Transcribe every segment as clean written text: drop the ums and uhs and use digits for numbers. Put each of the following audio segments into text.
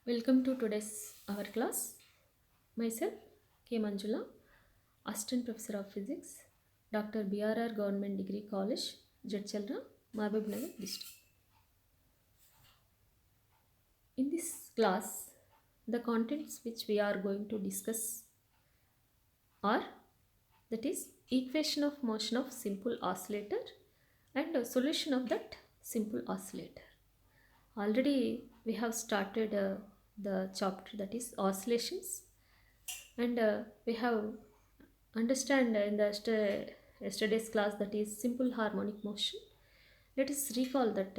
Welcome to today's our class. Myself K. Manjula, Assistant Professor of Physics, Dr. BRR Government Degree College, Jadchalra, Mahbubnagar District. In this class, the contents which we are going to discuss are, that is, equation of motion of simple oscillator and a solution of that simple oscillator. Already we have started the chapter, that is oscillations, and we have understand in the yesterday's class, that is simple harmonic motion. Let us recall that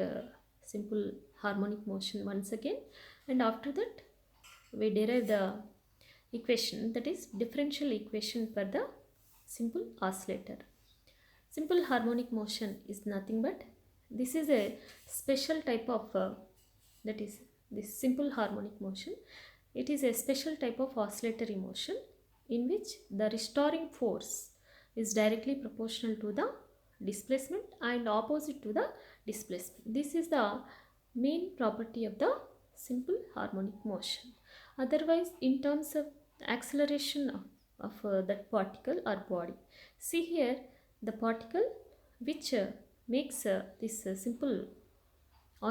simple harmonic motion once again, and after that we derive the equation, that is differential equation for the simple oscillator. Simple harmonic motion is nothing but, this is a special type of that is this simple harmonic motion. It is a special type of oscillatory motion in which the restoring force is directly proportional to the displacement and opposite to the displacement. This is the main property of the simple harmonic motion. Otherwise, in terms of acceleration of that particle or body, see here the particle which makes this simple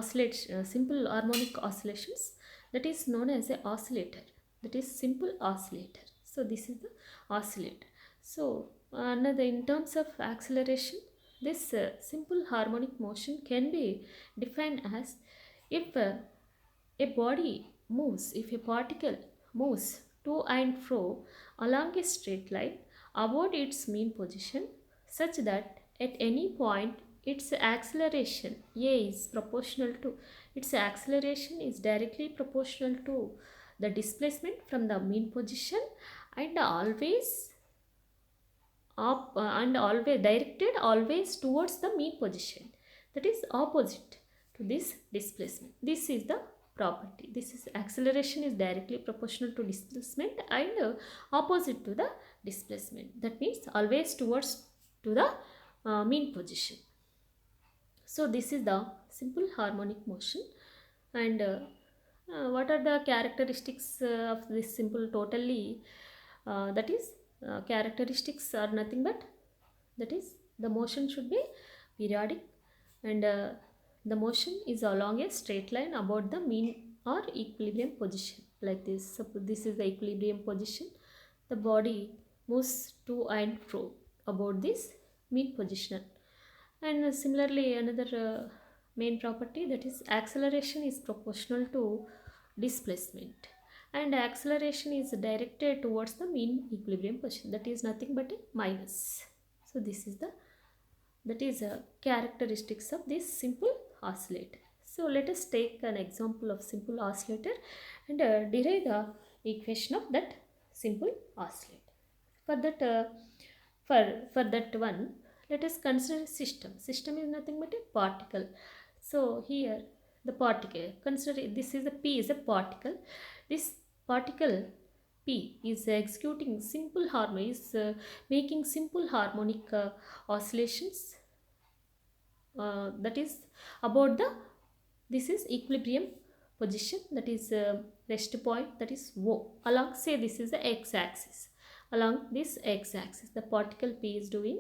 simple harmonic oscillations, that is known as a oscillator, that is simple oscillator. So this is the oscillator. So another, in terms of acceleration, this simple harmonic motion can be defined as, if a body moves, if a particle moves to and fro along a straight line about its mean position, such that at any point its acceleration a is proportional to, its acceleration is directly proportional to the displacement from the mean position, and always and always directed always towards the mean position, that is opposite to this displacement. This is the property. This is acceleration is directly proportional to displacement and opposite to the displacement, that means always towards to the mean position. So this is the simple harmonic motion. And what are the characteristics of this simple totally, that is characteristics are nothing but, that is the motion should be periodic, and the motion is along a straight line about the mean or equilibrium position, like this. Suppose this is the equilibrium position, the body moves to and fro about this mean position. And similarly, another main property, that is acceleration is proportional to displacement, and acceleration is directed towards the mean equilibrium position, that is nothing but a minus. So this is the, that is characteristics of this simple oscillator. So let us take an example of simple oscillator and derive the equation of that simple oscillator. For that for that one, let us consider system. System is nothing but a particle. So here the particle, consider this is a P is a particle. This particle P is executing simple harmony, is making simple harmonic oscillations, that is about the, this is equilibrium position, that is rest point, that is O, along, say this is the x-axis. Along this x-axis the particle P is doing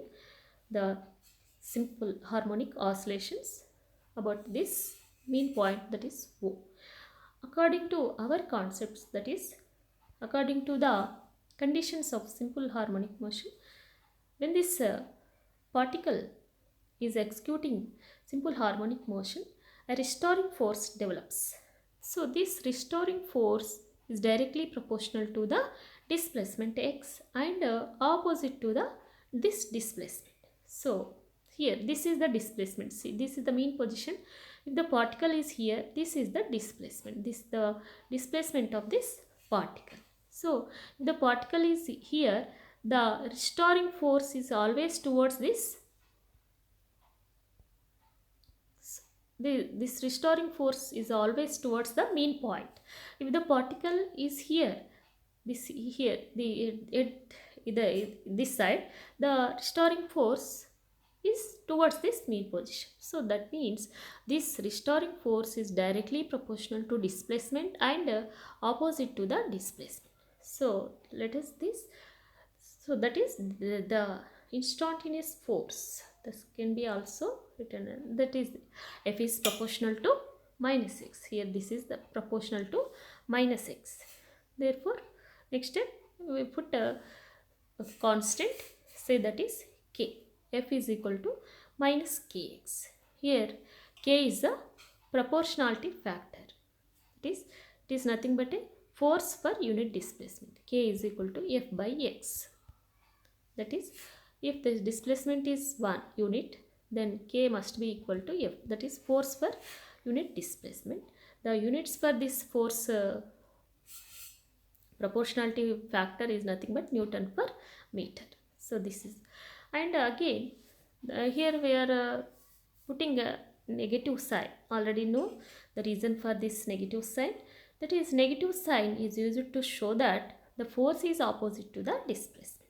the simple harmonic oscillations about this mean point, that is O. According to our concepts, that is according to the conditions of simple harmonic motion, when this particle is executing simple harmonic motion, a restoring force develops. So this restoring force is directly proportional to the displacement x and opposite to the this displacement. So here this is the displacement. See, this is the mean position. If the particle is here, this is the displacement. This the displacement of this particle. So if the particle is here, the restoring force is always towards this. This restoring force is always towards the mean point. If the particle is here, this here, this side, the restoring force is towards this mean position. So that means this restoring force is directly proportional to displacement and opposite to the displacement. So let us this. So that is the instantaneous force. This can be also written that is F is proportional to minus x. Here this is the proportional to minus x. Therefore, next step we put a constant, say that is k. F is equal to minus kx. Here k is the proportionality factor. It is nothing but a force per unit displacement. K is equal to F by x. That is, if the displacement is 1 unit, then K must be equal to F. That is force per unit displacement. The units for this force proportionality factor is nothing but Newton per meter. So this is, and again here we are putting a negative sign. Already know the reason for this negative sign. That is, negative sign is used to show that the force is opposite to the displacement.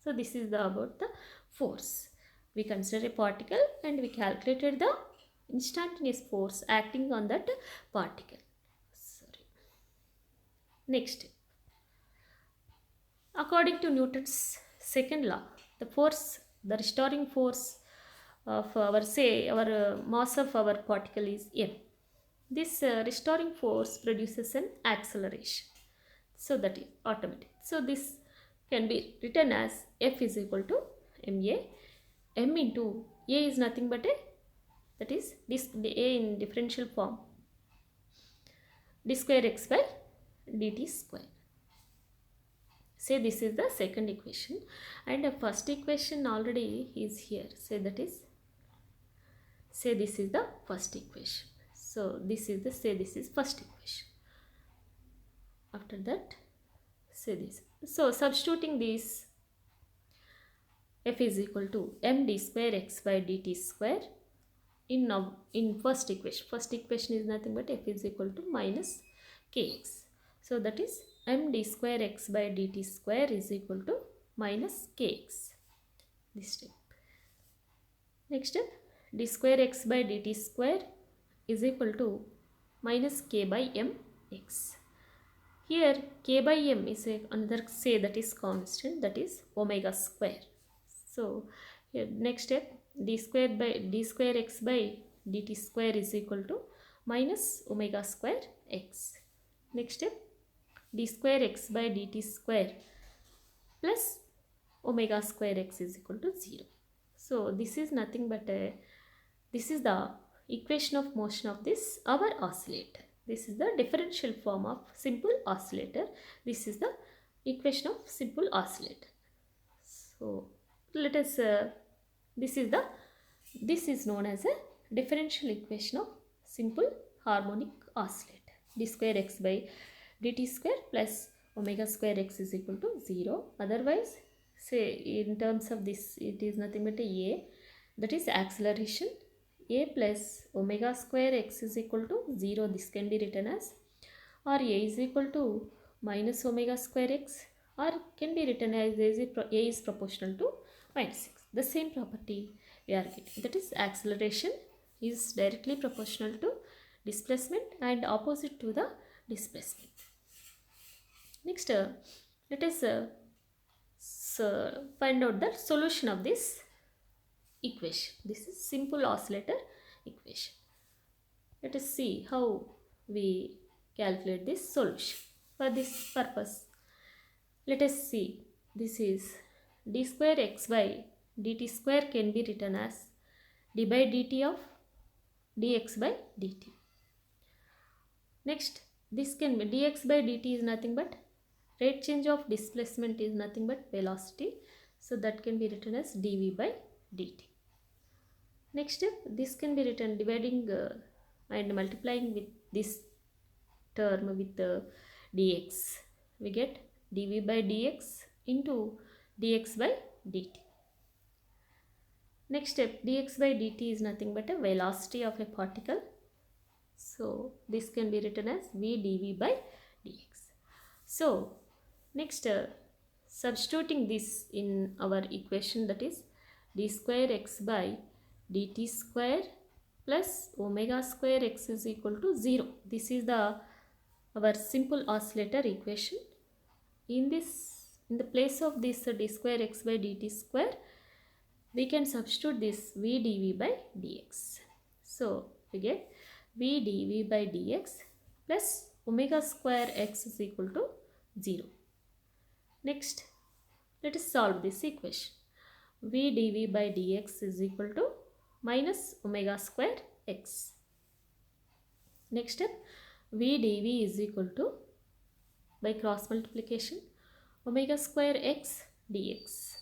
So this is about the force. We consider a particle and we calculated the instantaneous force acting on that particle. Sorry. Next, according to Newton's second law, the restoring force of our mass of our particle is m. This restoring force produces an acceleration. So that is automatic. So this can be written as F is equal to ma. M into a is nothing but that is this a in differential form, d square x by dt square. Say this is the second equation, and the first equation already is here. Say this is the first equation. So this is first equation. After that, say this. So substituting this, F is equal to md square x by dt square in first equation. First equation is nothing but F is equal to minus kx. So that is md square x by dt square is equal to minus kx. This step. Next step, d square x by dt square is equal to minus k by m x. Here k by m is another, say that is constant, that is omega square. So here next step, d square x by dt square is equal to minus omega square x. Next step, d square x by dt square plus omega square x is equal to 0. So this is nothing but this is the equation of motion of this our oscillator. This is the differential form of simple oscillator. This is the equation of simple oscillator. So let us this is known as a differential equation of simple harmonic oscillator. D square x by dt square plus omega square x is equal to 0. Otherwise, say in terms of this, it is nothing but a, that is acceleration. A plus omega square x is equal to 0. This can be written as, or a is equal to minus omega square x, or can be written as a is proportional to minus x. The same property we are getting, that is acceleration is directly proportional to displacement and opposite to the displacement. Next, let us find out the solution of this equation. This is simple oscillator equation. Let us see how we calculate this solution. For this purpose, let us see, this is d square x by dt square can be written as d by dt of dx by dt. Next, this can be dx by dt is nothing but rate change of displacement is nothing but velocity. So that can be written as dv by dt. Next step, this can be written dividing and multiplying with this term with dx. We get dv by dx into dx by dt. Next step, dx by dt is nothing but a velocity of a particle. So this can be written as v dv by dx. So next, substituting this in our equation, that is d square x by dt square plus omega square x is equal to 0. This is our simple oscillator equation. In the place of this d square x by dt square, we can substitute this v dv by dx. So we get v dv by dx plus omega square x is equal to 0. Next, let us solve this equation. V dv by dx is equal to minus omega square x. Next step, v dv is equal to, by cross multiplication, omega square x dx.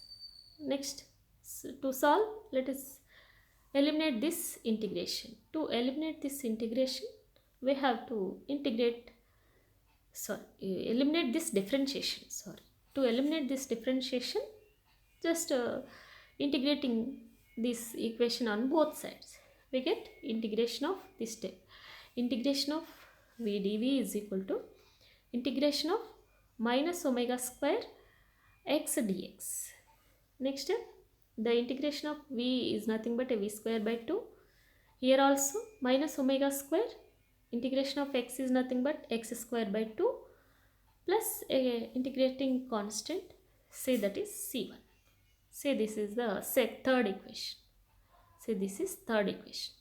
Next, to solve, let us eliminate this integration. To eliminate this integration, we have to eliminate this differentiation. To eliminate this differentiation, just integrating this equation on both sides, we get integration of this step. Integration of v dv is equal to integration of minus omega square x dx. Next step, the integration of v is nothing but a v square by 2. Here also minus omega square, integration of x is nothing but x square by 2 plus a integrating constant, say that is c1. Say this is the third equation. Say this is third equation.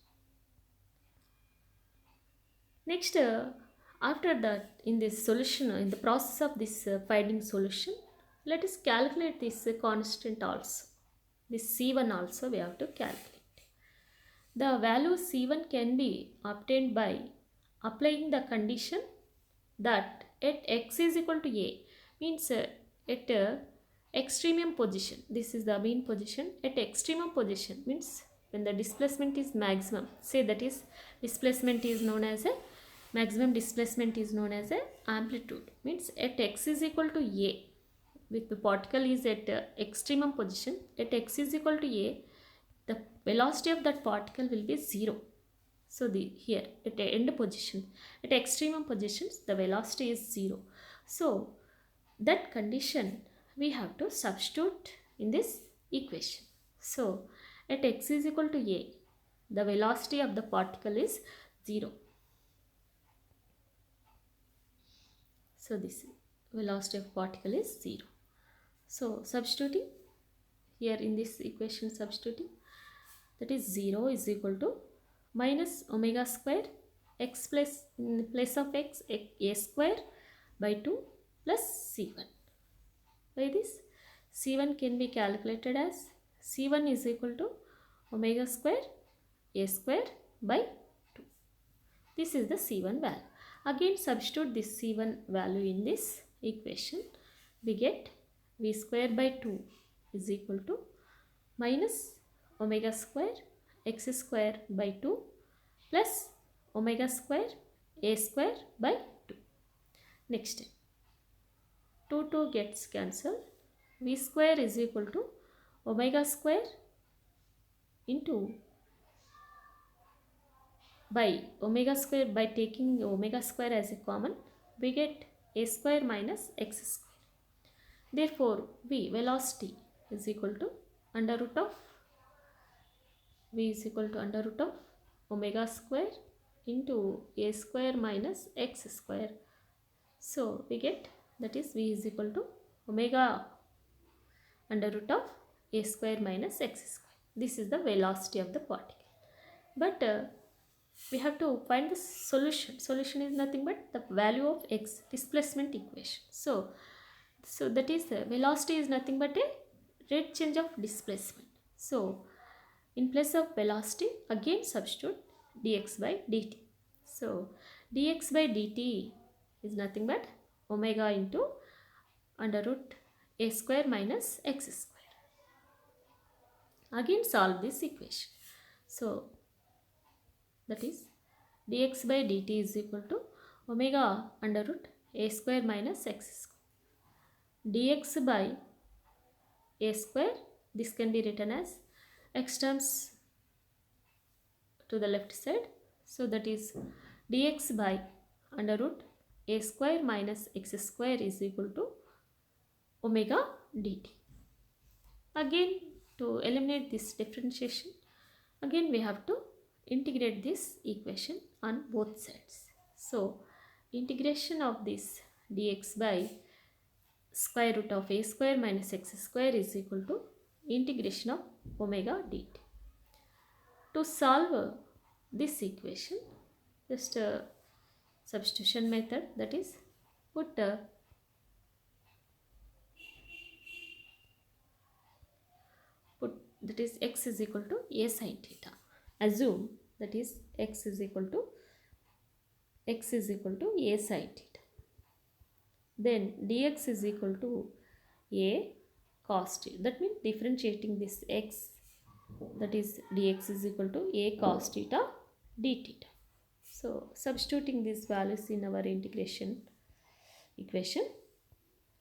Next, after that, in this solution, in the process of this finding solution, let us calculate this constant also. This c1 also we have to calculate. The value c1 can be obtained by applying the condition that at x is equal to a, means at extremum position, this is the mean position, at extremum position means when the displacement is maximum, say that is displacement is known as a maximum displacement is known as a amplitude, means at x is equal to a, with the particle is at extremum position, at x is equal to a, the velocity of that particle will be 0. So here at the end position, at extremum positions, the velocity is 0. So that condition we have to substitute in this equation. So at x is equal to a, the velocity of the particle is 0. So this velocity of particle is 0. So substituting here in this equation, substituting, that is 0 is equal to minus omega square x plus, in place of x, a square by 2 plus c1. By this, c1 can be calculated as c1 is equal to omega square a square by 2. This is the c1 value. Again substitute this c1 value in this equation. We get v square by 2 is equal to minus omega square x square by 2 plus omega square a square by 2. Next, 2 gets cancelled. V square is equal to omega square into by omega square, by taking omega square as a common, we get a square minus x square. Therefore, v velocity is equal to under root of v is equal to under root of omega square into a square minus x square. So we get, that is v is equal to omega under root of a square minus x square. This is the velocity of the particle. But we have to find the solution. Solution is nothing but the value of x, displacement equation. So that is velocity is nothing but a rate change of displacement. So in place of velocity, again substitute dx by dt. So dx by dt is nothing but omega into under root a square minus x square. Again solve this equation. So that is dx by dt is equal to omega under root a square minus x square. Dx by a square, this can be written as x terms to the left side. So that is dx by under root a square minus x square is equal to omega dt. Again To eliminate this differentiation, again we have to integrate this equation on both sides. So integration of this dx by square root of a square minus x square is equal to integration of omega dt. To solve this equation, just a substitution method, that is put that is x is equal to a sin theta. Assume that is x is equal to a sin theta. Then dx is equal to a cos theta. That means differentiating this x, that is dx is equal to a cos theta d theta. So substituting these values in our integration equation,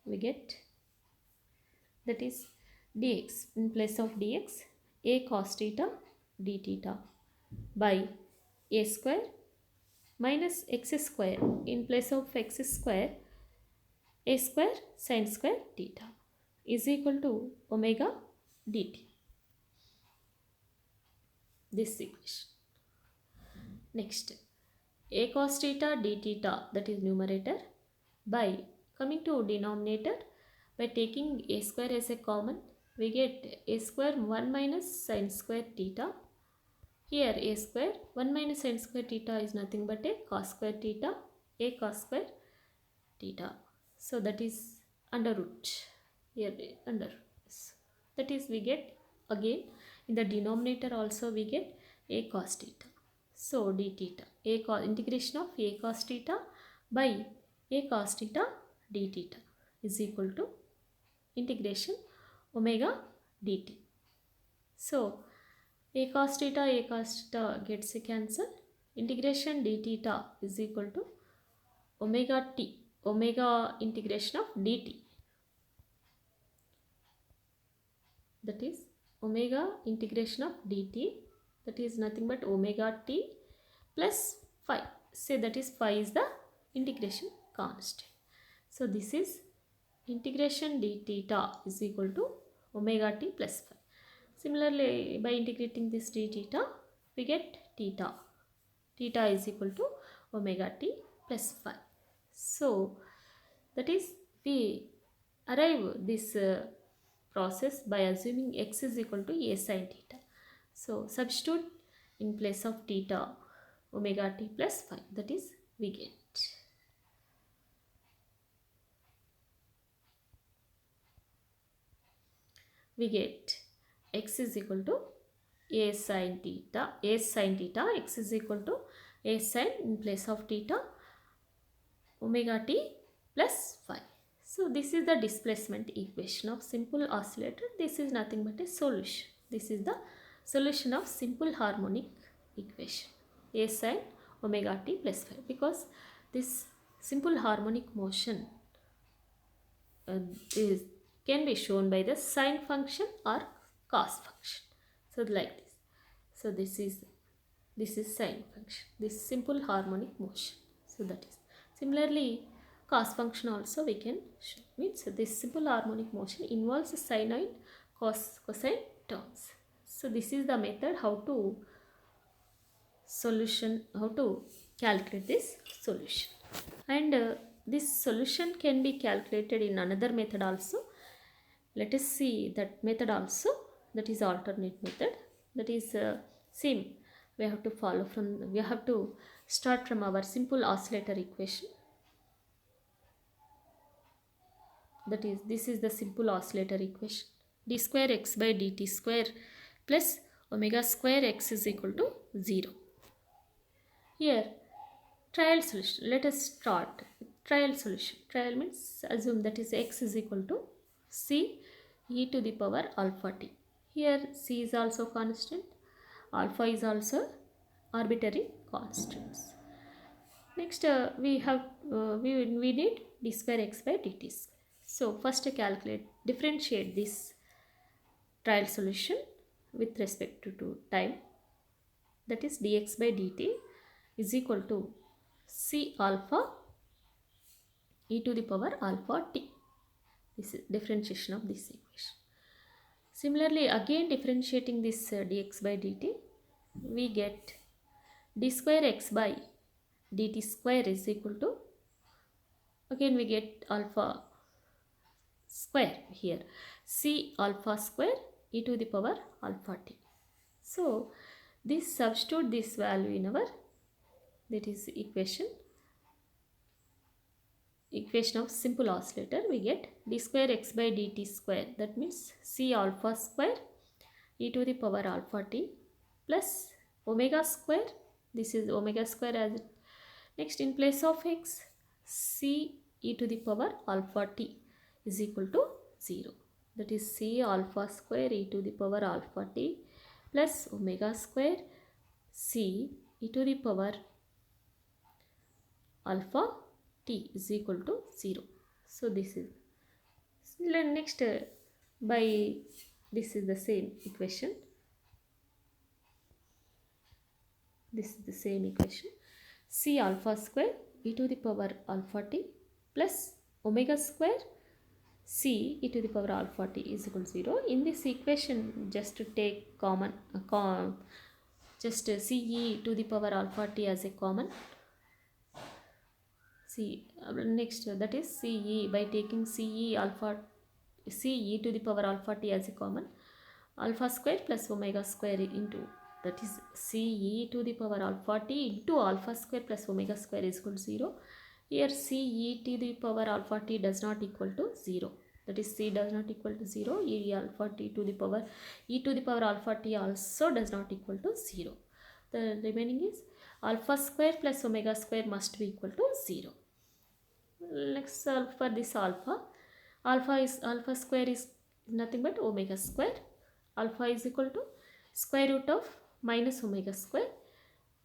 we get that is dx in place of dx a cos theta d theta by a square minus x square in place of x square a square sin square theta is equal to omega dt. This equation. Next, a cos theta d theta, that is numerator, by coming to denominator, by taking a square as a common, we get a square 1 minus sin square theta. Here a square 1 minus sin square theta is nothing but a cos square theta, a cos square theta. So that is under root, here under root. That is we get again in the denominator also we get a cos theta. So d theta, integration of a cos theta by a cos theta d theta is equal to integration omega dt. So a cos theta gets cancelled. Integration d theta is equal to omega t, omega integration of dt. That is omega integration of dt, that is nothing but omega t plus phi. Say that is phi is the integration constant. So this is integration d theta is equal to omega t plus phi. Similarly, by integrating this d theta, we get theta. Theta is equal to omega t plus phi. So that is we arrive this process by assuming x is equal to a sin theta. So substitute in place of theta omega t plus phi, that is we get x is equal to a sin theta, x is equal to a sin in place of theta omega t plus phi. So this is the displacement equation of simple oscillator. This is nothing but a solution. This is the solution of simple harmonic equation, a sin omega t plus phi, because this simple harmonic motion can be shown by the sine function or cos function. So like this. So this is sine function, this simple harmonic motion. So that is similarly cos function also we can show. Means this simple harmonic motion involves sine and cosine terms. So this is the method how to calculate this solution. And this solution can be calculated in another method also. Let us see that method also, that is alternate method, that is same. We have to start from our simple oscillator equation. That is, this is the simple oscillator equation. D square x by dt square plus omega square x is equal to 0. Here trial solution. Let us start with trial solution. Trial means assume that is x is equal to c e to the power alpha t. Here c is also constant, alpha is also arbitrary constants. Next we need d square x by dt square. So first differentiate this trial solution with respect to time. That is dx by dt is equal to c alpha e to the power alpha t. This is differentiation of this equation. Similarly, again differentiating this dx by dt, we get d square x by dt square is equal to, again we get alpha square here, c alpha square e to the power alpha t. So this substitute this value in our, that is equation of simple oscillator, we get d square x by dt square, that means c alpha square e to the power alpha t plus omega square, this is omega square as it. Next, in place of x, c e to the power alpha t is equal to 0, that is c alpha square e to the power alpha t plus omega square c e to the power alpha t is equal to 0. So this is, next by this is the same equation, this is the same equation, c alpha square e to the power alpha t plus omega square c e to the power alpha t is equal to 0. In this equation, just to take common just c e to the power alpha t as a common, c next that is c e, by taking c e alpha c e to the power alpha t as a common, alpha square plus omega square into, that is c e to the power alpha t into alpha square plus omega square is equal to 0. Here c e to the power alpha t does not equal to 0, that is c does not equal to 0, e alpha t to the power e to the power alpha t also does not equal to 0. The remaining is alpha square plus omega square must be equal to 0. Let's solve for this alpha. Alpha square is nothing but omega square. Alpha is equal to square root of minus omega square.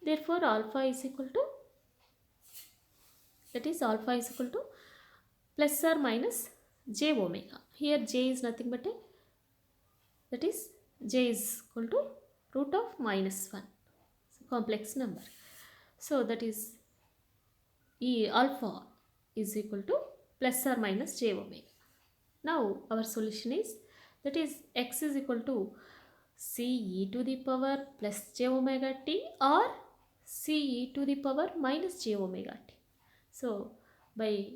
Therefore alpha is equal to, that is alpha is equal to plus or minus j omega. Here j is nothing but a, that is j is equal to root of minus 1, so complex number. So that is alpha is equal to plus or minus j omega. Now our solution is, that is x is equal to c e to the power plus j omega t or c e to the power minus j omega t. So by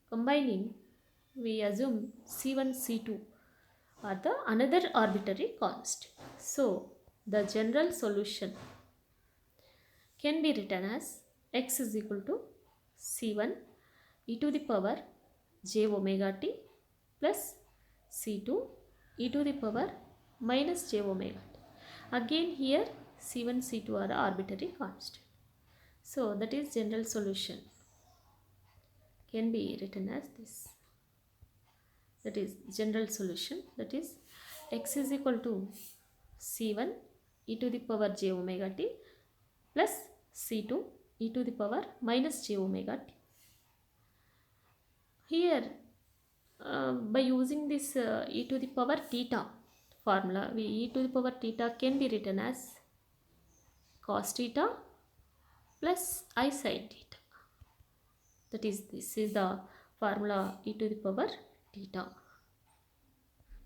combining, we assume c1 c2 are the another arbitrary constant. So the general solution can be written as x is equal to c1 e to the power j omega t plus c2 e to the power minus j omega t. Again here c1 c2 are the arbitrary constant. So that is general solution can be written as this, that is general solution, that is x is equal to c1 e to the power j omega t plus c2 e to the power minus j omega t. Here by using this e to the power theta formula, we e to the power theta can be written as cos theta plus I sin theta, that is this is the formula e to the power theta.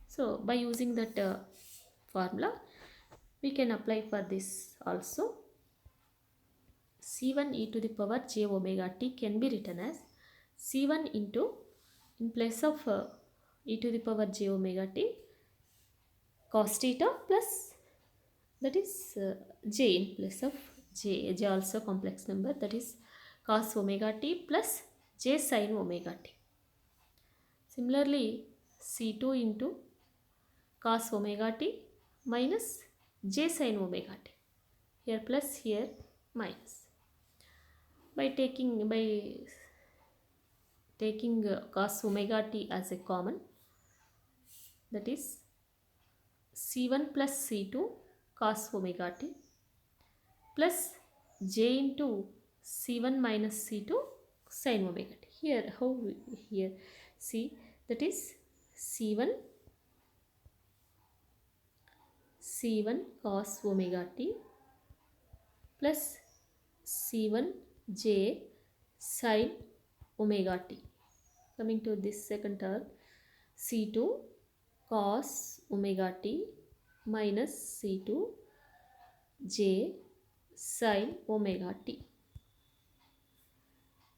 So by using that formula, we can apply for this also. c1 e to the power j omega t can be written as c1 into, in place of e to the power j omega t, cos theta plus, that is j in place of j also complex number, that is cos omega t plus j sin omega t. Similarly c2 into cos omega t minus j sin omega t, here plus here minus. By taking cos omega t as a common, that is c1 plus c2 cos omega t plus j into c1 minus c2 sin omega t. Here how here see, that is c1 cos omega t plus c1 j sin omega t. Coming to this second term, c2 cos omega t minus c2 j sin omega t.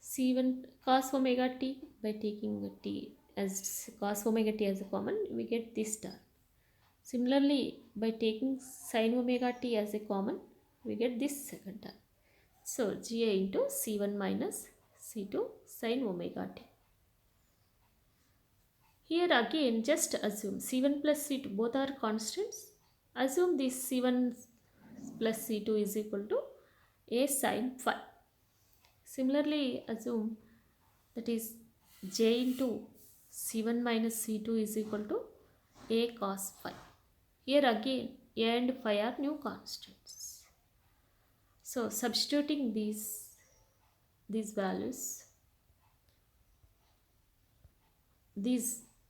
C1 cos omega t, by taking t as cos omega t as a common, we get this term. Similarly, by taking sin omega t as a common, we get this second term. So ga into c1 minus c2 sin omega t. Here again, just assume c1 plus c2 both are constants. Assume this c1 plus c2 is equal to a sin phi. Similarly, assume that is j into c1 minus c2 is equal to a cos phi. Here again, a and phi are new constants. So substituting these values,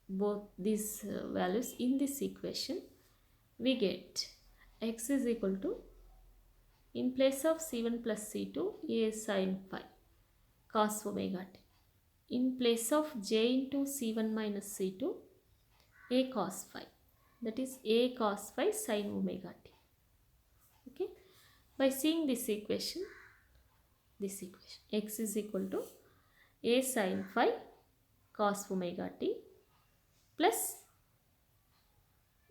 both these values in this equation, we get x is equal to, in place of c1 plus c2, a sin phi cos omega t. In place of j into c1 minus c2, a cos phi, that is a cos phi sin omega t. Okay, by seeing this equation, x is equal to a sin phi cos omega t plus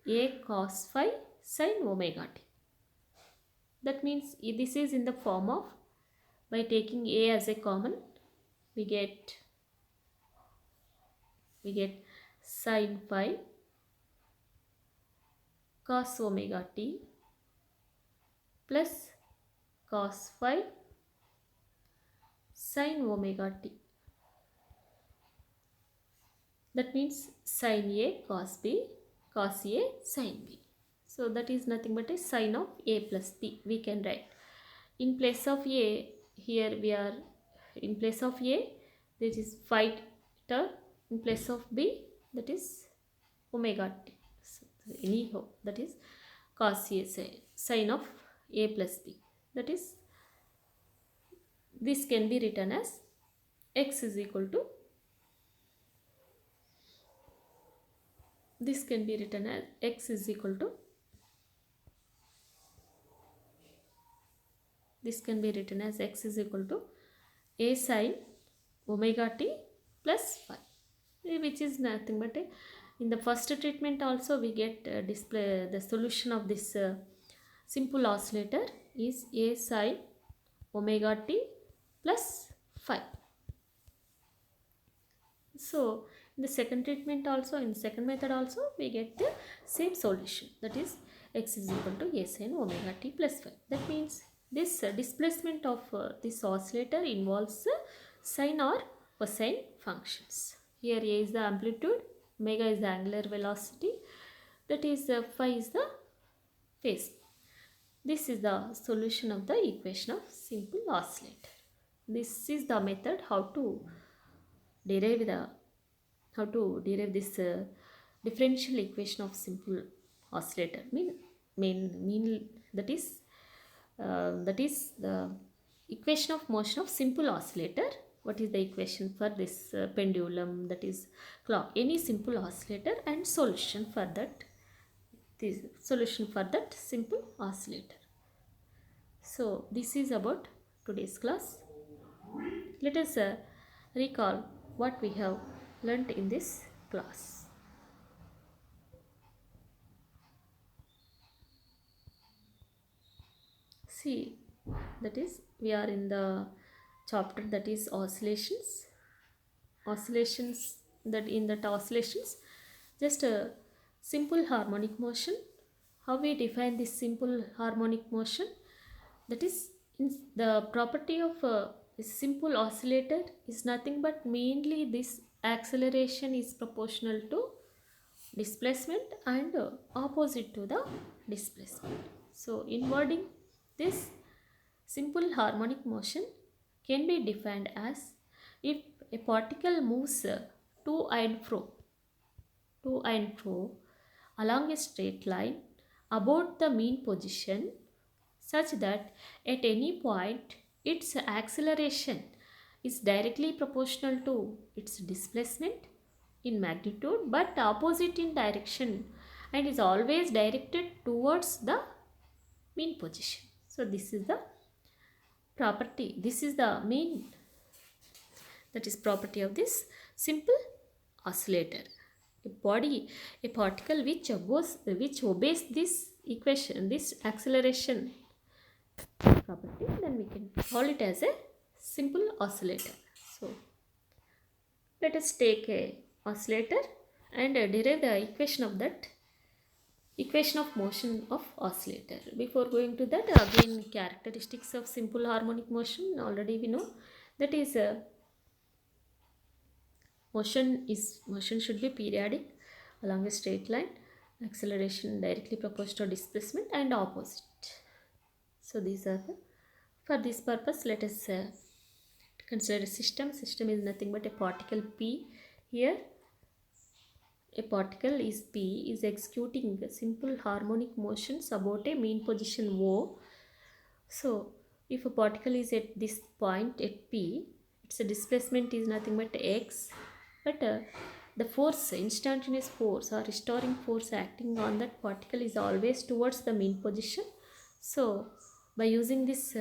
a cos phi sin omega t. That means this is in the form of, by taking a as a common, we get sin phi cos omega t plus cos phi sin omega t. That means sin a cos b cos a sin b. So that is nothing but a sin of a plus b. We can write in place of a, here we are in place of a, this is phi term. In place of b, that is omega t. So anyhow, that is cos a sin of a plus b. That is, this can be written as x is equal to, this can be written as x is equal to, this can be written as x is equal to a sin omega t plus phi, which is nothing but a, in the first treatment also we get display the solution of this simple oscillator is a sin omega t plus phi. So in the second treatment also, in the second method also, we get the same solution, that is x is equal to a sin omega t plus phi. That means this displacement of this oscillator involves sine or cosine functions. Here a is the amplitude, omega is the angular velocity, that is phi is the phase. This is the solution of the equation of simple oscillator. This is the method how to derive this differential equation of simple oscillator. Mean that is the equation of motion of simple oscillator. What is the equation for this pendulum, that is clock, any simple oscillator, and solution for that, this solution for that simple oscillator. So this is about today's class. Let us recall what we have learnt in this class. See, that is, we are in the chapter that is oscillations. That in that oscillations, just a simple harmonic motion. How we define this simple harmonic motion? That is, in the property of a simple oscillator is nothing but mainly this acceleration is proportional to displacement and opposite to the displacement. So in wording, this simple harmonic motion can be defined as, if a particle moves to and fro along a straight line about the mean position, such that at any point its acceleration is directly proportional to its displacement, in magnitude but opposite in direction and is always directed towards the mean position. So this is the property, this is the main, that is property of this simple oscillator. A body, a particle which obeys this equation, this acceleration property, then we can call it as a simple oscillator. So let us take a oscillator and derive the equation of that, equation of motion of oscillator. Before going to that, again characteristics of simple harmonic motion already we know, that is motion should be periodic along a straight line, acceleration directly proportional to displacement and opposite. So these are the, for this purpose let us consider a system. System is nothing but a particle P. Here a particle is P is executing simple harmonic motions about a mean position O. So if a particle is at this point at P, its displacement is nothing but x, but the force, instantaneous force or restoring force acting on that particle is always towards the mean position. So by using this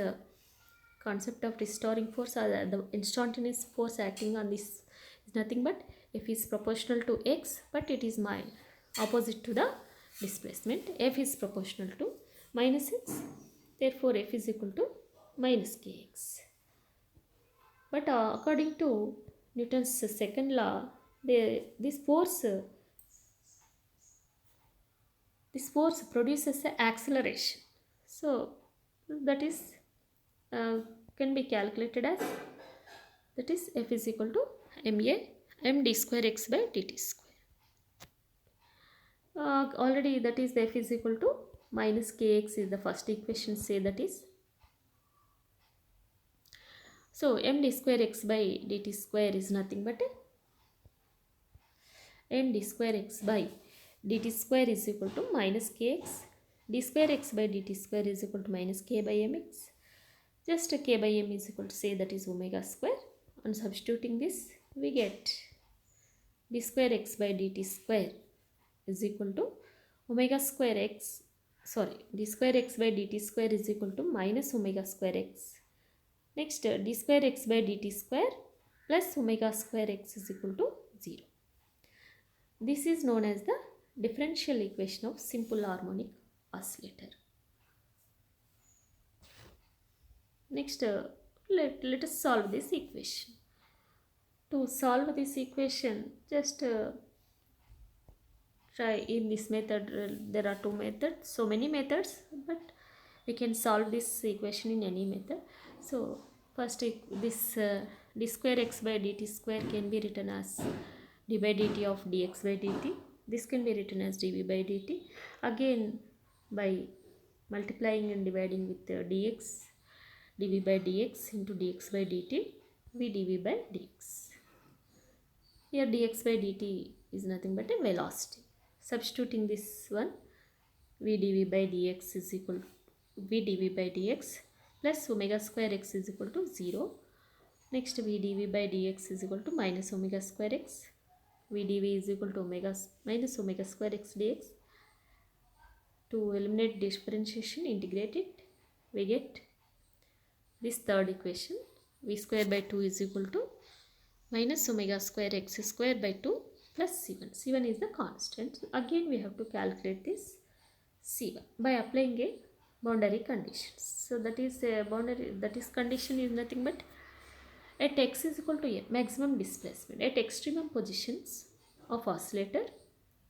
concept of restoring force, or the instantaneous force acting on this is nothing but F is proportional to x, but it is opposite to the displacement. F is proportional to minus x, therefore F is equal to minus kx. But according to Newton's second law, this force produces an acceleration. So that is can be calculated as, that is F is equal to md square x by dt square. Already that is F is equal to minus kx is the first equation, say that is. So md square x by dt square is nothing but md square x by dt square is equal to minus kx. D square x by dt square is equal to minus k by mx. Just k by m is equal to, say that is omega square. On substituting this, we get d square x by dt square is equal to omega square x, d square x by dt square is equal to minus omega square x. Next, d square x by dt square plus omega square x is equal to 0. This is known as the differential equation of simple harmonic oscillator. Next, let us solve this equation. To solve this equation, just try in this method. There are two methods, so many methods, but we can solve this equation in any method. So first, this d square x by dt square can be written as d by dt of dx by dt. This can be written as dv by dt. Again, by multiplying and dividing with dx, dv by dx into dx by dt, v dv by dx. Here dx by dt is nothing but a velocity. Substituting this one, v dv by dx is equal to v dv by dx plus omega square x is equal to 0. Next, v dv by dx is equal to minus omega square x. V dv is equal to minus omega square x dx. To eliminate differentiation, integrate it, we get this third equation, v square by 2 is equal to minus omega square x square by 2 plus c1. c1 is the constant. Again, we have to calculate this c1 by applying a boundary condition. So that is a boundary, that is condition is nothing but at x is equal to a, maximum displacement at extremum positions of oscillator,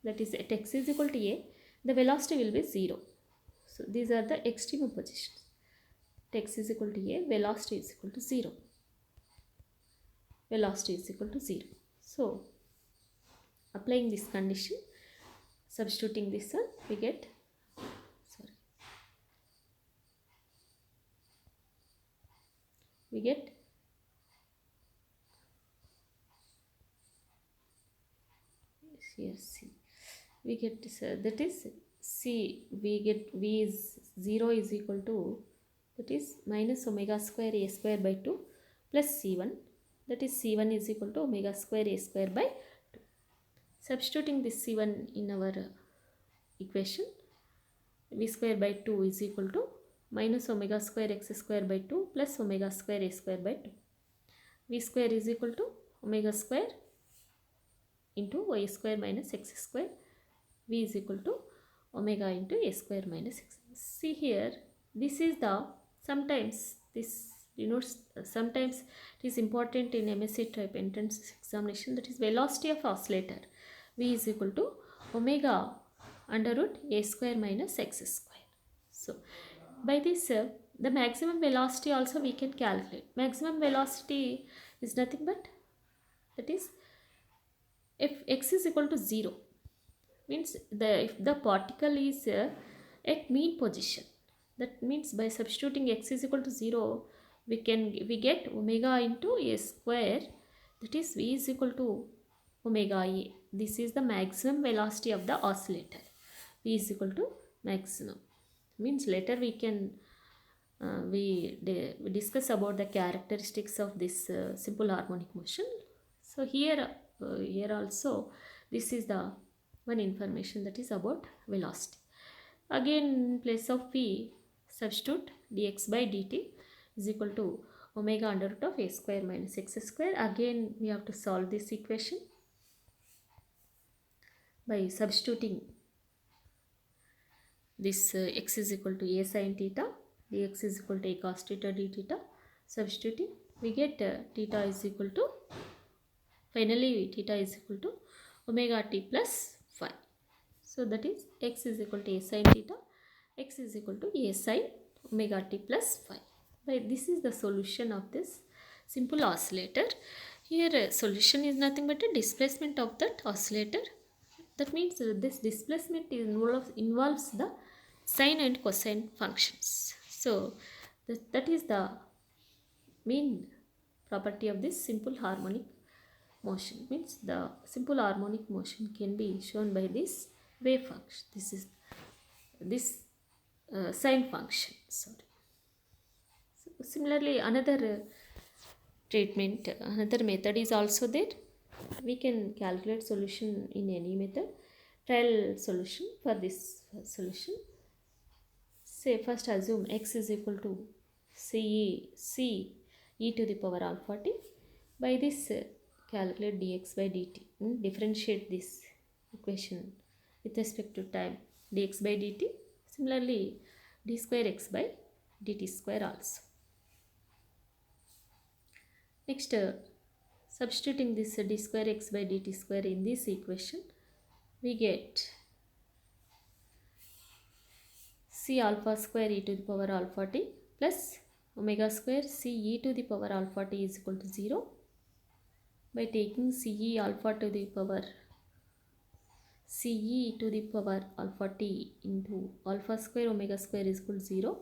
that is at x is equal to a, the velocity will be 0. So these are the extremum positions. At x is equal to a, velocity is equal to 0. Velocity is equal to 0. So applying this condition, substituting this one, we get, here c, we get this, that is c, we get v is 0 is equal to, that is minus omega square a square by 2 plus c1, that is c1 is equal to omega square a square by 2. Substituting this c1 in our equation, v square by 2 is equal to minus omega square x square by 2 plus omega square a square by 2. V square is equal to omega square into y square minus x square. V is equal to omega into a square minus x. See here, this is the, sometimes this denotes, sometimes it is important in MSc type entrance examination, that is velocity of oscillator. V is equal to omega under root a square minus x square. So by this the maximum velocity also we can calculate. Maximum velocity is nothing but, that is, if x is equal to 0, means if the particle is at mean position, that means by substituting x is equal to 0, we get omega into a square, that is v is equal to omega a. This is the maximum velocity of the oscillator. V is equal to maximum, means later we can we discuss about the characteristics of this simple harmonic motion. So here also this is the one information, that is about velocity. Again, in place of v, substitute dx by dt is equal to omega under root of a square minus x square. Again we have to solve this equation by substituting this x is equal to a sin theta, dx is equal to a cos theta d theta. Substituting, we get theta is equal to, finally theta is equal to omega t plus phi. So that is x is equal to a sin theta, x is equal to a sin omega t plus phi. This is the solution of this simple oscillator. Here solution is nothing but a displacement of that oscillator. That means this displacement involves the sine and cosine functions. So that is the main property of this simple harmonic motion. Means the simple harmonic motion can be shown by this wave function. This is this sine function. Sorry. So similarly, another treatment, another method is also there. We can calculate solution in any method. Trial solution for this solution. Say first assume x is equal to c e to the power alpha t. By this calculate dx by dt. Differentiate this equation with respect to time, dx by dt. Similarly, d square x by dt square also. Next, substituting this d square x by dt square in this equation, we get c alpha square e to the power alpha t plus omega square c e to the power alpha t is equal to 0. By taking c e alpha to the power c e to the power alpha t into alpha square omega square is equal to 0.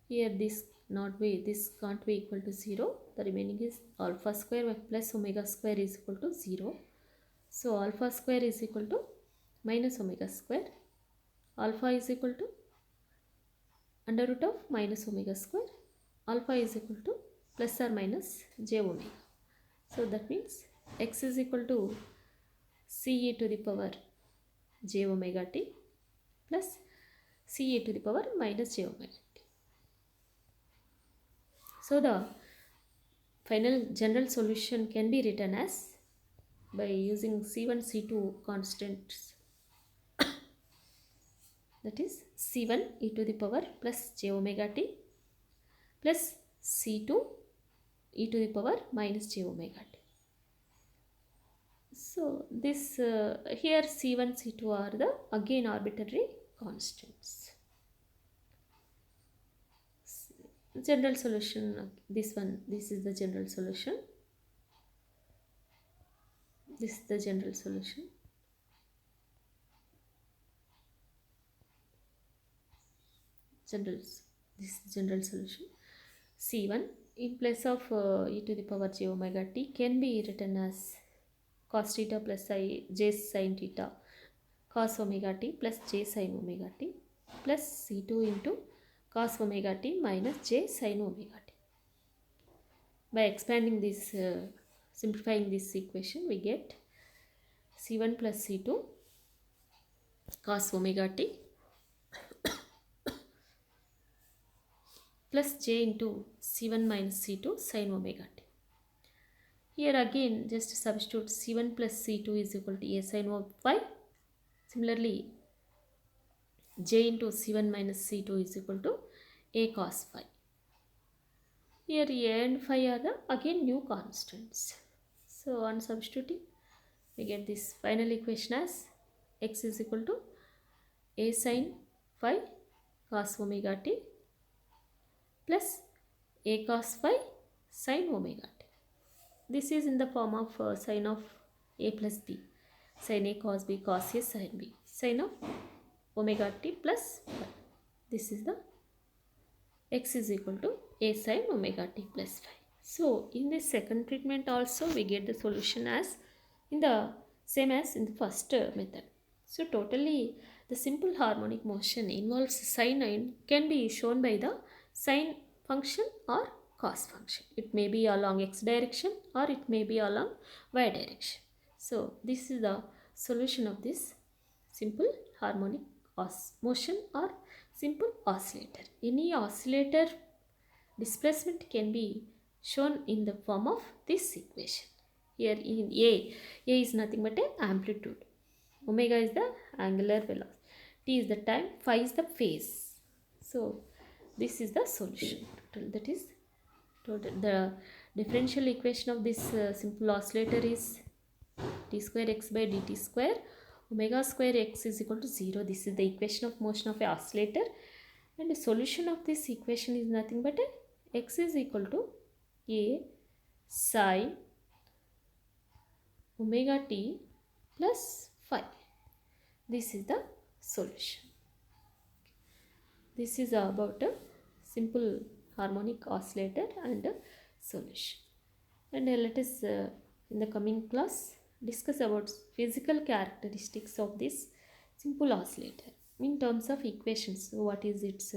Here this can't be equal to 0. The remaining is alpha square plus omega square is equal to 0. So alpha square is equal to minus omega square. Alpha is equal to under root of minus omega square. Alpha is equal to plus or minus j omega. So that means x is equal to c e to the power j omega t plus c e to the power minus j omega t. So the final general solution can be written as, by using c1 c2 constants, that is c1 e to the power plus j omega t plus c2 e to the power minus j omega t. So this here c1 c2 are the again arbitrary constants. General solution, this is the general solution. This is the general solution. This is the general solution. C1 in place of e to the power j omega t can be written as cos theta plus j sin theta cos omega t plus j sin omega t plus c2 into cos omega t minus j sin omega t. By expanding this, simplifying this equation, we get c1 plus c2 cos omega t plus j into c1 minus c2 sin omega t. Here again just substitute c1 plus c2 is equal to a sin of phi. Similarly, j into c1 minus c2 is equal to a cos phi. Here a and phi are the again new constants. So on substituting, we get this final equation as x is equal to a sin phi cos omega t plus a cos phi sin omega t. This is in the form of sin of a plus b, sin a cos b cos a sin b, sin of omega t plus phi. This is the x is equal to a sin omega t plus phi. So in this second treatment also we get the solution as in the same as in the first method. So totally the simple harmonic motion involves sine and can be shown by the sine function or cos function. It may be along x direction or it may be along y direction. So this is the solution of this simple harmonic motion or simple oscillator. Any oscillator displacement can be shown in the form of this equation. Here in a is nothing but an amplitude, omega is the angular velocity, t is the time, phi is the phase. So this is the solution total. That is total. The differential equation of this simple oscillator is d square x by dt square omega square x is equal to 0. This is the equation of motion of a oscillator, and the solution of this equation is nothing but a x is equal to a sin omega t plus phi. This is the solution. This is about a simple harmonic oscillator and a solution. And let us in the coming class discuss about physical characteristics of this simple oscillator in terms of equations. So what is its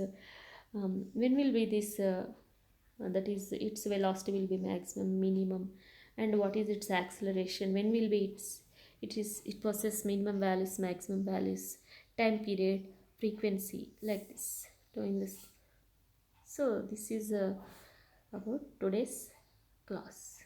when will be this that is its velocity will be maximum, minimum, and what is its acceleration, when will be it possesses minimum values, maximum values, time period, frequency, like this doing this. So this is about today's class.